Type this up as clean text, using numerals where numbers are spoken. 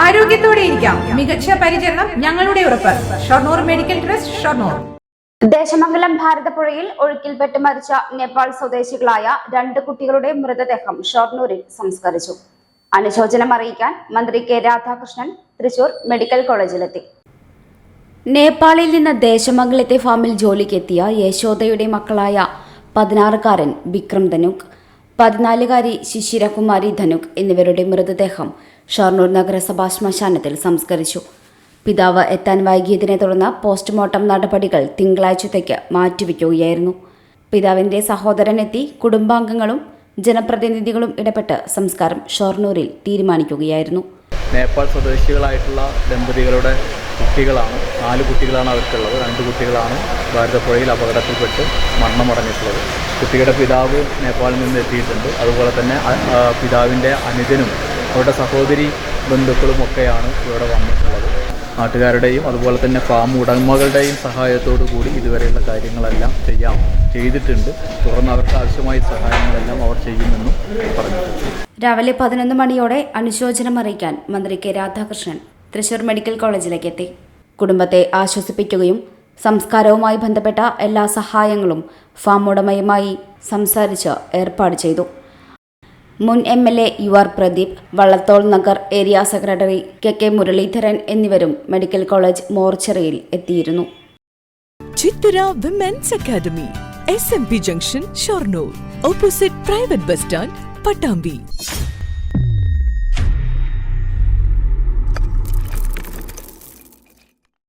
ആരോഗ്യത്തോടെ ഇരിക്കാം. മികച്ച പരിചരണം ഞങ്ങളുടെ ഉറപ്പ്. Shoranur medical trust, Shoranur. ദേശമംഗലം ഭാരതപ്പുഴയിൽ ഒഴുക്കിൽപ്പെട്ട് മരിച്ച നേപ്പാൾ സ്വദേശികളായ 2 കുട്ടികളുടെ മൃതദേഹം ഷൊർണൂരിൽ സംസ്കരിച്ചു. അനുശോചനം അറിയിക്കാൻ മന്ത്രി കെ രാധാകൃഷ്ണൻ തൃശൂർ മെഡിക്കൽ കോളേജിലെത്തി. നേപ്പാളിൽ നിന്ന് ദേശമംഗലത്തെ ഫാമിൽ ജോലിക്കെത്തിയ യശോദയുടെ മക്കളായ 16-കാരൻ വിക്രം ധനുക്, 14-കാരി ശിശിരകുമാരി ധനുക് എന്നിവരുടെ മൃതദേഹം ഷൊർണൂർ നഗരസഭാ ശ്മശാനത്തിൽ സംസ്കരിച്ചു. പിതാവ് എത്താൻ വൈകിയതിനെ തുടർന്ന് പോസ്റ്റ്മോർട്ടം നടപടികൾ തിങ്കളാഴ്ചത്തേക്ക് മാറ്റിവെക്കുകയായിരുന്നു. പിതാവിന്റെ സഹോദരൻ എത്തി കുടുംബാംഗങ്ങളും ജനപ്രതിനിധികളും ഇടപെട്ട് സംസ്കാരം ഷൊർണൂരിൽ തീരുമാനിക്കുകയായിരുന്നു. നേപ്പാൾ സ്വദേശികളായിട്ടുള്ള ദമ്പതികളുടെ കുട്ടികളാണ്, 4 കുട്ടികളാണ് അവർക്കുള്ളത്. 2 കുട്ടികളാണ് ഭാരതപ്പുഴയിൽ അപകടത്തിൽപ്പെട്ട് മരണമടഞ്ഞിട്ടുള്ളത്. കുട്ടിയുടെ പിതാവ് നേപ്പാളിൽ നിന്ന് എത്തിയിട്ടുണ്ട്. അതുപോലെ തന്നെ പിതാവിൻ്റെ അനുജനും അവരുടെ സഹോദരി ബന്ധുക്കളും ഒക്കെയാണ് ഇവിടെ വന്നിട്ടുള്ളത്. നാട്ടുകാരുടെയും അതുപോലെ തന്നെ ഫാം ഉടമകളുടെയും സഹായത്തോടു കൂടി ഇതുവരെയുള്ള കാര്യങ്ങളെല്ലാം ചെയ്തിട്ടുണ്ട്. തുടർന്ന് അവർക്ക് ആവശ്യമായ സഹായങ്ങളെല്ലാം അവർ ചെയ്യുമെന്നും പറഞ്ഞിട്ടുണ്ട്. രാവിലെ 11 മണിയോടെ അനുശോചനം അറിയിക്കാൻ മന്ത്രി കെ രാധാകൃഷ്ണൻ തൃശൂർ മെഡിക്കൽ കോളേജിലേക്ക് എത്തി. കുടുംബത്തെ ആശ്വസിപ്പിക്കുകയും സംസ്കാരവുമായി ബന്ധപ്പെട്ട എല്ലാ സഹായങ്ങളും ഫാം ഉടമയുമായി സംസാരിച്ച് ഏർപ്പാട് ചെയ്തു. മുൻ MLA UR Pradeep, Vallathol Nagar area secretary K Muraleedharan എന്നിവരും മെഡിക്കൽ കോളേജ് മോർച്ചറിയിൽ എത്തിയിരുന്നു. Chithara women's academy, SMP junction, Shoranur, opposite private bus stand, Pattambi.